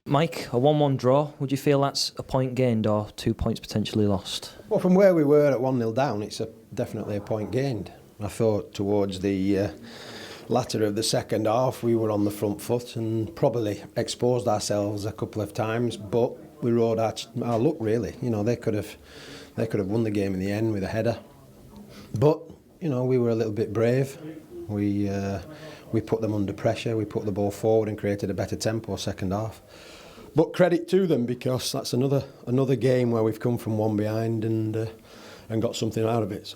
Mike, a 1-1 draw, would you feel that's a point gained or 2 points potentially lost? Well, from where we were at 1-0 down, it's definitely a point gained. I thought towards the latter of the second half we were on the front foot and probably exposed ourselves a couple of times, but we rode our luck really. You know, they could have won the game in the end with a header, but you know, we were a little bit brave. We put them under pressure, we put the ball forward and created a better tempo second half. But credit to them, because that's another game where we've come from one behind and got something out of it.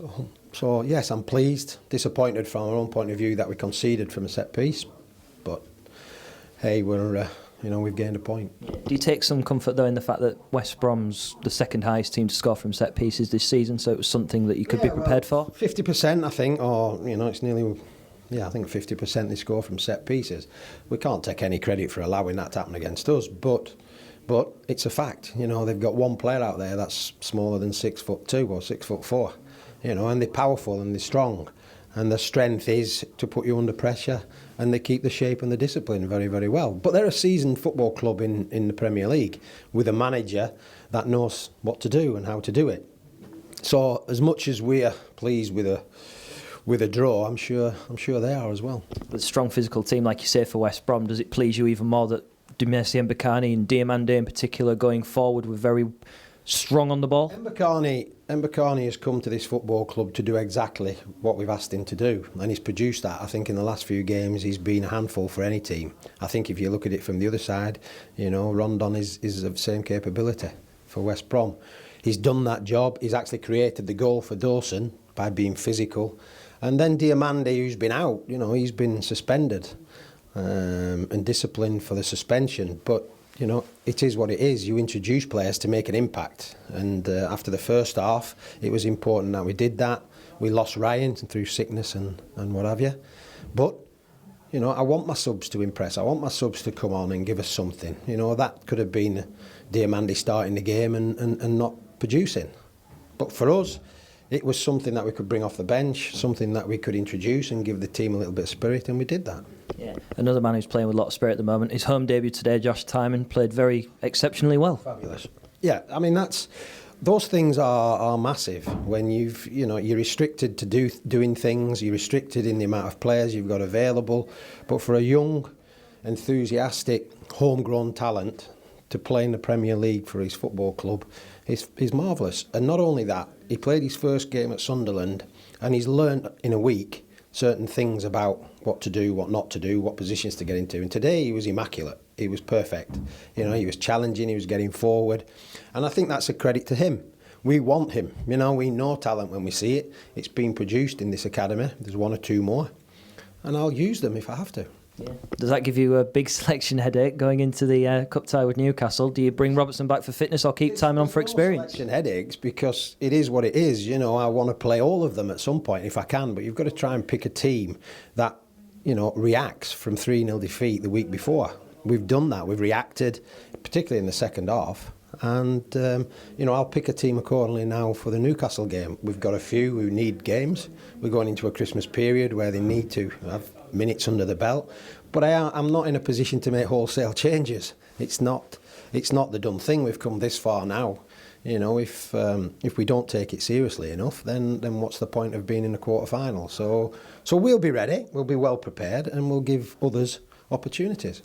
So yes, I'm pleased, disappointed from our own point of view that we conceded from a set piece, but hey, we've gained a point. Do you take some comfort though in the fact that West Brom's the second highest team to score from set pieces this season, so it was something that you could be prepared for? 50% I think, or you know, it's nearly, I think 50% they score from set pieces. We can't take any credit for allowing that to happen against us, but it's a fact. You know, they've got one player out there that's smaller than 6'2" or 6'4", you know, and they're powerful and they're strong, and their strength is to put you under pressure, and they keep the shape and the discipline very, very well. But they're a seasoned football club in the Premier League with a manager that knows what to do and how to do it. So as much as we're pleased with a draw, I'm sure they are as well. With a strong physical team, like you say, for West Brom, does it please you even more that Dumesi and Mbakani and Diamande in particular going forward were very strong on the ball? Mbakani has come to this football club to do exactly what we've asked him to do, and he's produced that. I think in the last few games he's been a handful for any team. I think if you look at it from the other side, you know, Rondon is of the same capability for West Brom. He's done that job. He's actually created the goal for Dawson by being physical. And then Diamande, who's been out, you know, he's been suspended and disciplined for the suspension. But, you know, it is what it is. You introduce players to make an impact. And after the first half, it was important that we did that. We lost Ryan through sickness and what have you. But, you know, I want my subs to impress. I want my subs to come on and give us something. You know, that could have been Diamande starting the game and not producing. But for us, it was something that we could bring off the bench, something that we could introduce and give the team a little bit of spirit, and we did that. Yeah. Another man who's playing with a lot of spirit at the moment, his home debut today, Josh Tymon, played very exceptionally well. Fabulous. Yeah, I mean, those things are massive when you're restricted to doing things, you're restricted in the amount of players you've got available. But for a young, enthusiastic, homegrown talent to play in the Premier League for his football club is marvellous. And not only that, he played his first game at Sunderland and he's learned in a week certain things about what to do, what not to do, what positions to get into. And today he was immaculate. He was perfect. You know, he was challenging, he was getting forward. And I think that's a credit to him. We want him. You know, we know talent when we see it. It's been produced in this academy. There's one or two more. And I'll use them if I have to. Yeah. Does that give you a big selection headache going into the cup tie with Newcastle? Do you bring Robertson back for fitness or keep Tymon on for experience? Selection headaches, because it is what it is. You know, I want to play all of them at some point if I can, but you've got to try and pick a team that, you know, reacts from 3-0 defeat the week before. We've done that. We've reacted, particularly in the second half. And, you know, I'll pick a team accordingly now for the Newcastle game. We've got a few who need games. We're going into a Christmas period where they need to have minutes under the belt. But I'm not in a position to make wholesale changes. It's not the done thing. We've come this far now. You know, if we don't take it seriously enough, then what's the point of being in the quarter-final? So we'll be ready. We'll be well prepared, and we'll give others opportunities.